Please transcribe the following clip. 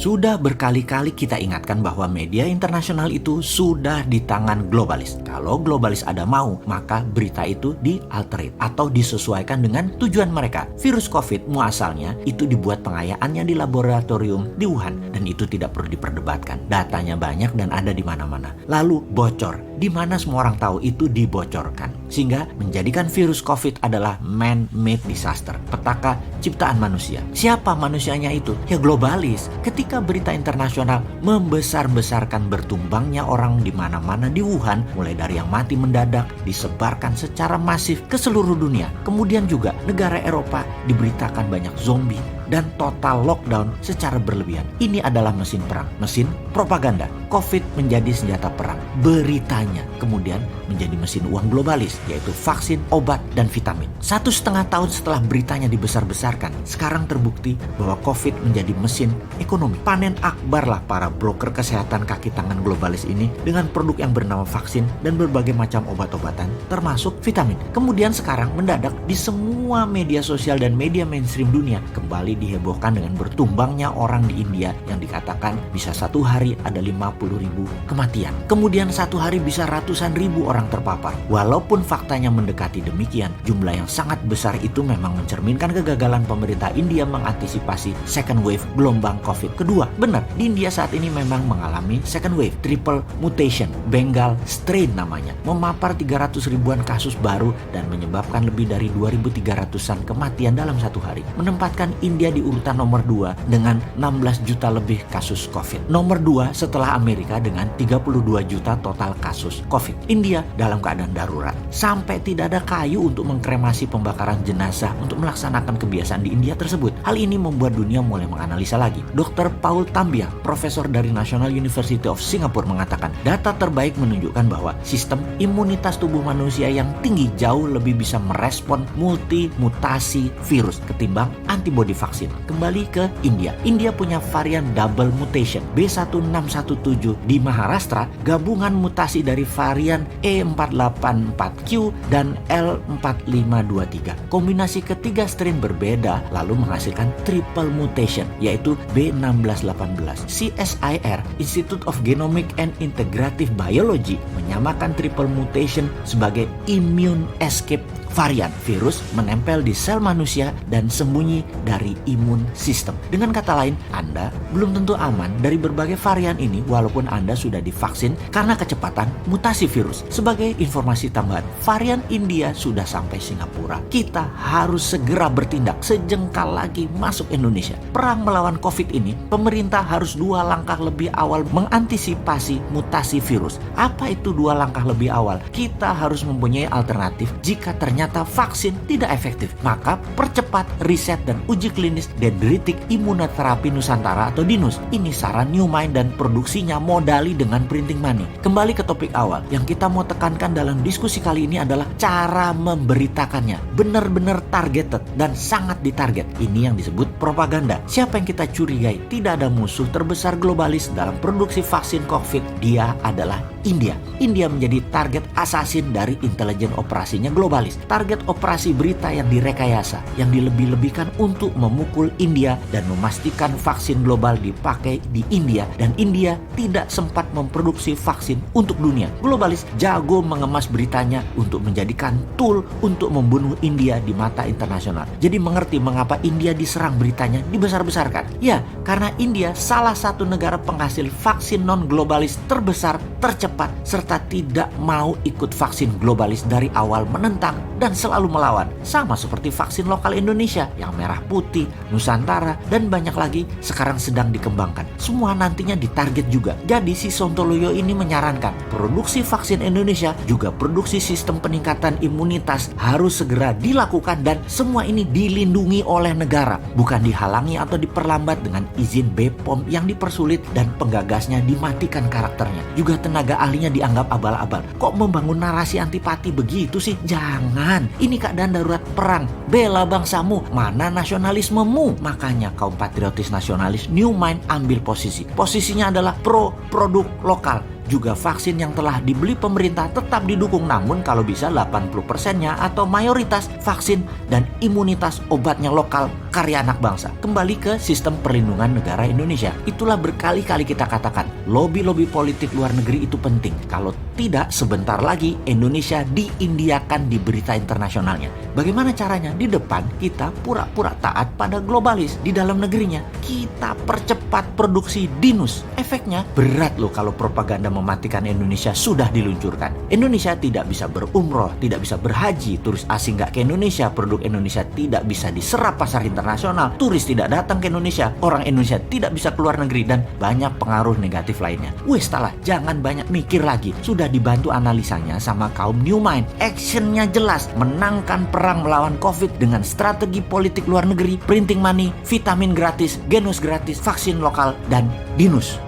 Sudah berkali-kali kita ingatkan bahwa media internasional itu sudah di tangan globalis. Kalau globalis ada mau, maka berita itu di-alterate atau disesuaikan dengan tujuan mereka. Virus COVID muasalnya itu dibuat pengayaannya di laboratorium di Wuhan, dan itu tidak perlu diperdebatkan. Datanya banyak dan ada di mana-mana. Lalu bocor, di mana semua orang tahu itu dibocorkan, sehingga menjadikan virus COVID adalah man-made disaster, petaka ciptaan manusia. Siapa manusianya itu? Ya globalis. Ketika berita internasional membesar-besarkan bertumbangnya orang di mana-mana di Wuhan, mulai dari yang mati mendadak disebarkan secara masif ke seluruh dunia. Kemudian juga negara Eropa diberitakan banyak zombie dan total lockdown secara berlebihan. Ini adalah mesin perang, mesin propaganda. COVID menjadi senjata perang. Beritanya kemudian menjadi mesin uang globalis, yaitu vaksin, obat, dan vitamin. 1,5 tahun setelah beritanya dibesar-besarkan, sekarang terbukti bahwa COVID menjadi mesin ekonomi. Panen akbar lah para broker kesehatan kaki tangan globalis ini dengan produk yang bernama vaksin dan berbagai macam obat-obatan, termasuk vitamin. Kemudian sekarang mendadak di semua media sosial dan media mainstream dunia kembali dihebohkan dengan bertumbangnya orang di India yang dikatakan bisa satu hari ada 50.000 kematian. Kemudian satu hari bisa ratusan ribu orang terpapar. Walaupun faktanya mendekati demikian, jumlah yang sangat besar itu memang mencerminkan kegagalan pemerintah India mengantisipasi second wave gelombang COVID kedua. Benar, di India saat ini memang mengalami second wave, triple mutation, Bengal strain namanya, memapar 300 ribuan kasus baru dan menyebabkan lebih dari 2.300-an kematian dalam satu hari, menempatkan India di urutan nomor 2 dengan 16 juta lebih kasus COVID. Nomor 2 setelah Amerika dengan 32 juta total kasus COVID. India dalam keadaan darurat. Sampai tidak ada kayu untuk mengkremasi pembakaran jenazah untuk melaksanakan kebiasaan di India tersebut. Hal ini membuat dunia mulai menganalisa lagi. Dr. Paul Tambia, profesor dari National University of Singapore mengatakan, data terbaik menunjukkan bahwa sistem imunitas tubuh manusia yang tinggi jauh lebih bisa merespon multi-mutasi virus ketimbang antibodi vaksin. Kembali ke India. India punya varian double mutation B1617 di Maharashtra, gabungan mutasi dari varian E484Q dan L4523. Kombinasi ketiga strain berbeda lalu menghasilkan triple mutation, yaitu B1618. CSIR, Institute of Genomic and Integrative Biology, menyamakan triple mutation sebagai immune escape varian. Virus menempel di sel manusia dan sembunyi dari imun sistem. Dengan kata lain, Anda belum tentu aman dari berbagai varian ini walaupun Anda sudah divaksin karena kecepatan mutasi virus. Sebagai informasi tambahan, varian India sudah sampai Singapura. Kita harus segera bertindak sejengkal lagi masuk Indonesia. Perang melawan COVID ini, pemerintah harus 2 langkah lebih awal mengantisipasi mutasi virus. Apa itu 2 langkah lebih awal? Kita harus mempunyai alternatif jika ternyata vaksin tidak efektif. Maka percepat riset dan uji klinis dendritik imunoterapi Nusantara atau DINUS. Ini saran Newmind dan produksinya modali dengan printing money. Kembali ke topik awal, yang kita mau tekankan dalam diskusi kali ini adalah cara memberitakannya. Benar-benar targeted dan sangat ditarget. Ini yang disebut propaganda. Siapa yang kita curigai tidak ada musuh terbesar globalis dalam produksi vaksin COVID? Dia adalah India. India menjadi target assassin dari intelijen operasinya globalis. Target operasi berita yang direkayasa, yang dilebih-lebihkan untuk memukul India dan memastikan vaksin global dipakai di India, dan India tidak sempat memproduksi vaksin untuk dunia. Globalis jago mengemas beritanya untuk menjadikan tool untuk membunuh India di mata internasional. Jadi mengerti mengapa India diserang beritanya dibesar-besarkan? Ya, karena India salah satu negara penghasil vaksin non-globalis terbesar, tercepat, serta tidak mau ikut vaksin globalis dari awal, menentang dan selalu melawan. Sama seperti vaksin lokal Indonesia yang merah putih, Nusantara, dan banyak lagi sekarang sedang dikembangkan. Semua nantinya ditarget juga. Jadi si Sontoloyo ini menyarankan produksi vaksin Indonesia juga produksi sistem peningkatan imunitas harus segera dilakukan, dan semua ini dilindungi oleh negara, bukan dihalangi atau diperlambat dengan izin BPOM yang dipersulit dan penggagasnya dimatikan karakternya. Juga tenaga ahlinya dianggap abal-abal. Kok membangun narasi antipati begitu sih? Jangan. Ini keadaan darurat perang. Bela bangsamu. Mana nasionalismemu? Makanya kaum patriotis nasionalis Newmind ambil posisi. Posisinya adalah pro produk lokal. Juga vaksin yang telah dibeli pemerintah tetap didukung, namun kalau bisa 80%-nya atau mayoritas vaksin dan imunitas obatnya lokal prakarya anak bangsa. Kembali ke sistem perlindungan negara Indonesia. Itulah berkali-kali kita katakan, lobby-lobby politik luar negeri itu penting. Kalau tidak, sebentar lagi Indonesia diindiakan di berita internasionalnya. Bagaimana caranya? Di depan kita pura-pura taat pada globalis. Di dalam negerinya kita percepat produksi dinus. Efeknya berat loh kalau propaganda mematikan Indonesia sudah diluncurkan. Indonesia tidak bisa berumroh, tidak bisa berhaji, turis asing nggak ke Indonesia, produk Indonesia tidak bisa diserap pasar internasional, turis tidak datang ke Indonesia, orang Indonesia tidak bisa keluar negeri, dan banyak pengaruh negatif lainnya. Wes salah, jangan banyak mikir lagi. Sudah dibantu analisanya sama kaum New Mind. Actionnya jelas, menangkan perang melawan COVID dengan strategi politik luar negeri, printing money, vitamin gratis, genus gratis, vaksin lokal, dan dinus.